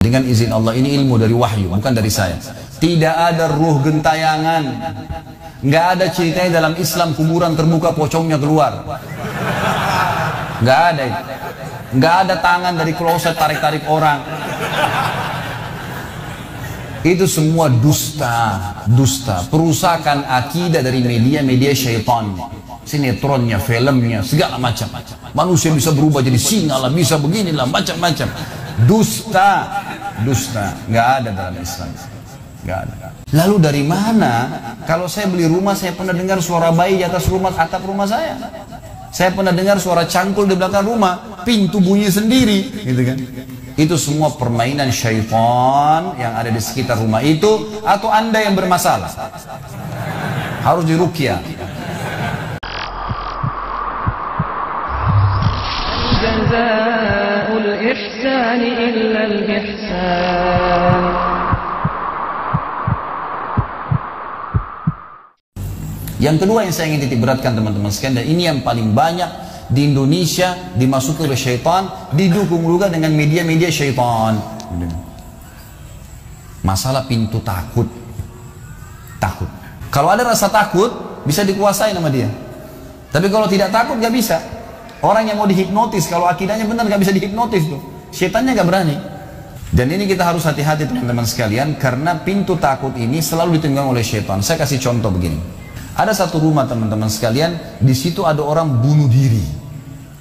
Dengan izin Allah, ini ilmu dari wahyu, bukan dari saya. Tidak ada ruh gentayangan. Nggak ada ceritanya dalam Islam kuburan terbuka pocongnya keluar. Nggak ada itu. Nggak ada tangan dari kloset tarik-tarik orang. Itu semua dusta, dusta. Perusakan akidah dari media-media syaitan. Sinetronnya, filmnya, segala macam. Manusia bisa berubah jadi singa lah, bisa beginilah, macam-macam. Dusta, dusta. Nggak ada dalam Islam. Nggak ada. Lalu dari mana? Kalau saya beli rumah, saya pernah dengar suara bayi di atas rumah, atap rumah saya. Saya pernah dengar suara cangkul di belakang rumah, pintu bunyi sendiri, gitu kan? Itu semua permainan syaitan yang ada di sekitar rumah itu, atau Anda yang bermasalah. Harus diruqyah. Jazaa'ul ihsani illa al-ihsan. Yang kedua yang saya ingin titik beratkan teman-teman sekalian, dan ini yang paling banyak di Indonesia dimasuki oleh syaitan, didukung juga dengan media-media syaitan. Masalah pintu takut. Takut. Kalau ada rasa takut, bisa dikuasai sama dia. Tapi kalau tidak takut, gak bisa. Orang yang mau dihipnotis, kalau akidahnya benar, gak bisa dihipnotis tuh. Syaitannya gak berani. Dan ini kita harus hati-hati teman-teman sekalian, karena pintu takut ini selalu ditunggang oleh syaitan. Saya kasih contoh begini. Ada satu rumah teman-teman sekalian, di situ ada orang bunuh diri,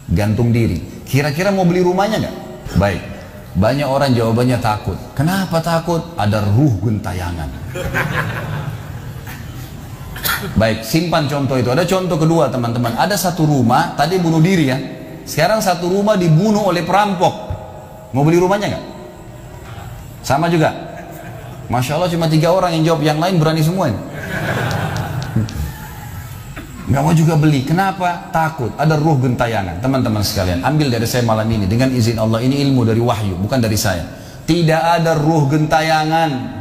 gantung diri. Kira-kira mau beli rumahnya nggak? Baik, banyak orang jawabannya takut. Kenapa takut? Ada ruh gentayangan. Baik, simpan contoh itu. Ada contoh kedua teman-teman. Ada satu rumah, tadi bunuh diri ya. Sekarang satu rumah dibunuh oleh perampok. Mau beli rumahnya nggak? Sama juga. Masya Allah cuma 3 orang yang jawab, yang lain berani semua ini. Nggak mau juga beli. Kenapa? Takut. Ada ruh gentayangan. Teman-teman sekalian, ambil dari saya malam ini. Dengan izin Allah, ini ilmu dari wahyu, bukan dari saya. Tidak ada ruh gentayangan.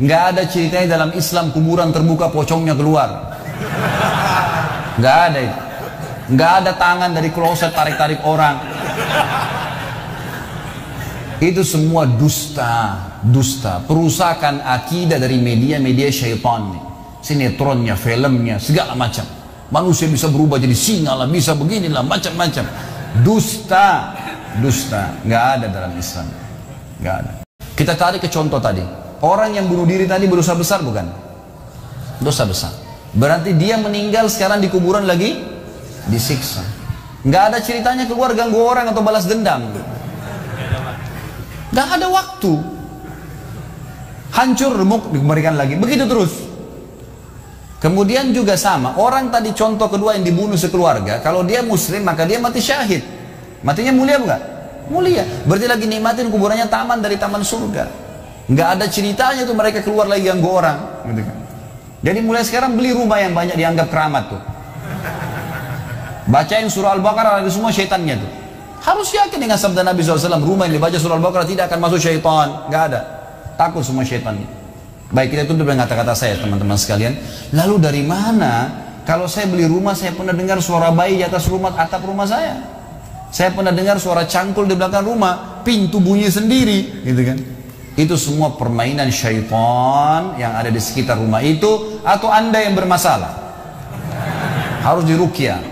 Nggak ada ceritanya dalam Islam kuburan terbuka pocongnya keluar. Nggak ada itu. Nggak ada tangan dari kloset tarik-tarik orang. Itu semua dusta, dusta. Perusakan akidah dari media-media syaitan. Sinetronnya, filmnya, segala macam. Manusia bisa berubah jadi singa lah, bisa beginilah, macam-macam. Dusta, dusta. Nggak ada dalam Islam. Nggak ada. Kita tarik ke contoh tadi. Orang yang bunuh diri tadi berdosa besar bukan? Dosa besar. Berarti dia meninggal sekarang di kuburan lagi disiksa. Nggak ada ceritanya keluar ganggu orang atau balas dendam. Nggak ada waktu. Hancur, remuk, dikembalikan lagi. Begitu terus. Kemudian juga sama, orang tadi contoh kedua yang dibunuh sekeluarga, kalau dia muslim maka dia mati syahid. Matinya mulia bukan? Mulia. Berarti lagi nikmatin kuburannya taman dari taman surga. Nggak ada ceritanya tuh mereka keluar lagi ganggu orang. Gitu kan. Jadi mulai sekarang beli rumah yang banyak dianggap keramat tuh. Bacain surah Al-Baqarah, ada semua syaitannya tuh. Harus yakin dengan sabda Nabi SAW, rumah yang dibaca surah Al-Baqarah tidak akan masuk syaitan. Nggak ada. Takut semua syaitannya. Baik, kita tutup dengan kata-kata saya teman-teman sekalian. Lalu dari mana? Kalau saya beli rumah, saya pernah dengar suara bayi di atas rumah, atap rumah saya. Saya pernah dengar suara cangkul di belakang rumah, pintu bunyi sendiri, gitu kan? Itu semua permainan syaitan yang ada di sekitar rumah itu, atau Anda yang bermasalah. Harus diruqyah.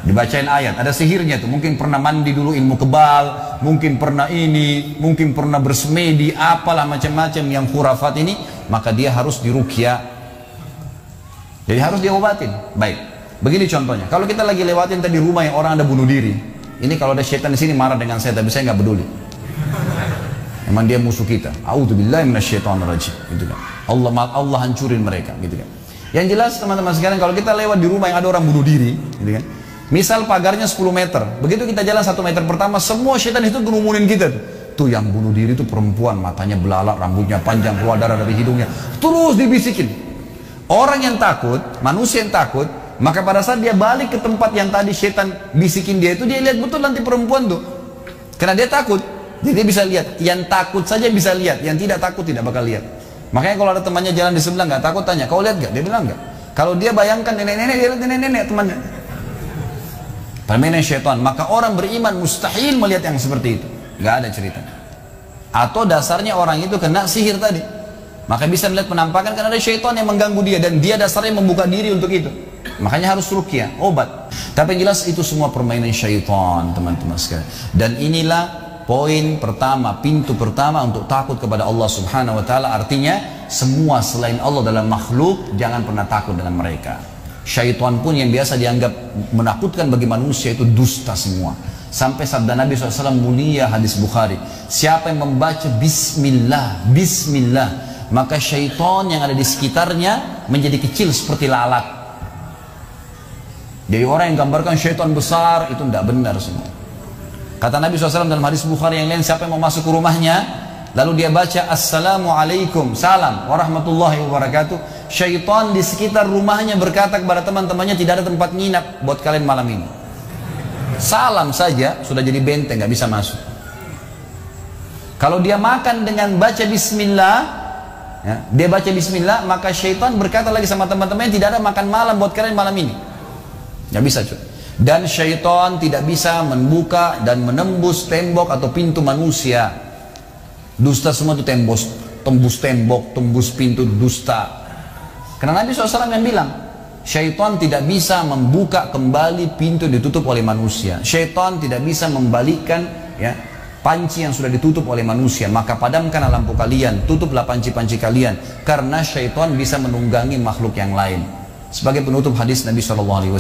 Dibacain ayat, ada sihirnya tuh. Mungkin pernah mandi dulu ilmu kebal, mungkin pernah ini, mungkin pernah bersemedi, apalah macam-macam yang khurafat ini, maka dia harus diruqyah. Jadi harus diobatin. Baik, begini contohnya. Kalau kita lagi lewatin tadi rumah yang orang ada bunuh diri, ini kalau ada syaitan di sini marah dengan saya, tapi saya nggak peduli. Emang dia musuh kita. A'udzubillahi minasyaitonirrajim. Gitu kan. Allah hancurin mereka. Gitu kan. Yang jelas teman-teman sekalian, kalau kita lewat di rumah yang ada orang bunuh diri, gitu kan. Misal pagarnya 10 meter, begitu kita jalan 1 meter pertama, semua syaitan itu gerumunin kita tuh. Tuh yang bunuh diri itu perempuan, matanya belalak, rambutnya panjang, keluar darah dari hidungnya. Terus dibisikin. Orang yang takut, manusia yang takut, maka pada saat dia balik ke tempat yang tadi syaitan bisikin dia itu, dia lihat betul nanti perempuan tuh. Karena dia takut, jadi dia bisa lihat. Yang takut saja bisa lihat, yang tidak takut tidak bakal lihat. Makanya kalau ada temannya jalan di sebelah nggak takut, tanya, kau lihat nggak? Dia bilang nggak. Kalau dia bayangkan nenek-nenek, dia lihat nenek-nenek temannya. Permainan syaitan. Maka orang beriman mustahil melihat yang seperti itu. Nggak ada ceritanya. Atau dasarnya orang itu kena sihir tadi. Maka bisa melihat penampakan karena ada syaitan yang mengganggu dia, dan dia dasarnya membuka diri untuk itu. Makanya harus ruqyah, obat. Tapi yang jelas itu semua permainan syaitan, teman-teman sekalian. Dan inilah poin pertama, pintu pertama untuk takut kepada Allah Subhanahu wa taala. Artinya semua selain Allah dalam makhluk jangan pernah takut dengan mereka. Syaitan pun yang biasa dianggap menakutkan bagi manusia itu dusta semua. Sampai sabda Nabi SAW mulia, hadis Bukhari, siapa yang membaca Bismillah, Bismillah, maka syaitan yang ada di sekitarnya menjadi kecil seperti lalat. Jadi orang yang gambarkan syaitan besar itu tidak benar semua. Kata Nabi SAW dalam hadis Bukhari yang lain, siapa yang mau masuk ke rumahnya lalu dia baca Assalamualaikum, salam warahmatullahi wabarakatuh, syaitan di sekitar rumahnya berkata kepada teman-temannya, tidak ada tempat nginap buat kalian malam ini. Salam saja sudah jadi benteng, nggak bisa masuk. Kalau dia makan dengan baca Bismillah, ya, dia baca Bismillah, maka syaitan berkata lagi sama teman-temannya, tidak ada makan malam buat kalian malam ini. Nggak bisa cuy. Dan syaitan tidak bisa membuka dan menembus tembok atau pintu manusia. Dusta semua itu tembus tembok, tembus pintu, dusta. Karena Nabi SAW yang bilang, syaitan tidak bisa membuka kembali pintu yang ditutup oleh manusia. Syaitan tidak bisa membalikkan ya panci yang sudah ditutup oleh manusia. Maka padamkanlah lampu kalian, tutuplah panci-panci kalian, karena syaitan bisa menunggangi makhluk yang lain. Sebagai penutup hadis Nabi SAW,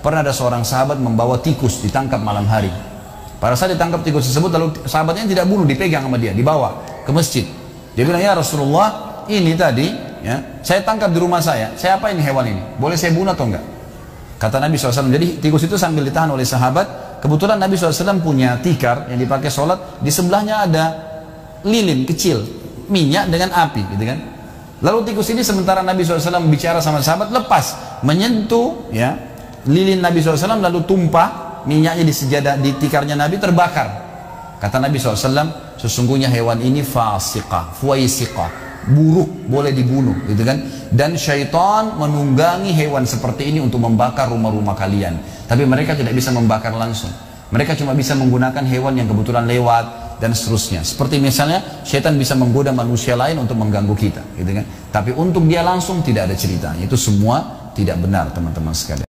pernah ada seorang sahabat membawa tikus ditangkap malam hari. Pada saat ditangkap tikus tersebut, lalu sahabatnya tidak bunuh, dipegang sama dia, dibawa ke masjid. Dia bilang, ya Rasulullah, ini tadi ya, saya tangkap di rumah saya apain hewan ini? Boleh saya bunuh atau enggak? Kata Nabi SAW, jadi tikus itu sambil ditahan oleh sahabat. Kebetulan Nabi SAW punya tikar yang dipakai sholat, di sebelahnya ada lilin kecil, minyak dengan api gitu kan. Lalu tikus ini sementara Nabi SAW bicara sama sahabat, lepas menyentuh ya lilin Nabi SAW, lalu tumpah minyaknya di sejadah, di tikarnya Nabi, terbakar. Kata Nabi SAW, sesungguhnya hewan ini fasiqah, fuaisiqah, buruk, boleh dibunuh gitu kan. Dan syaitan menunggangi hewan seperti ini untuk membakar rumah-rumah kalian, tapi mereka tidak bisa membakar langsung. Mereka cuma bisa menggunakan hewan yang kebetulan lewat dan seterusnya. Seperti misalnya syaitan bisa menggoda manusia lain untuk mengganggu kita gitu kan. Tapi untuk dia langsung tidak ada ceritanya. Itu semua tidak benar teman-teman sekalian.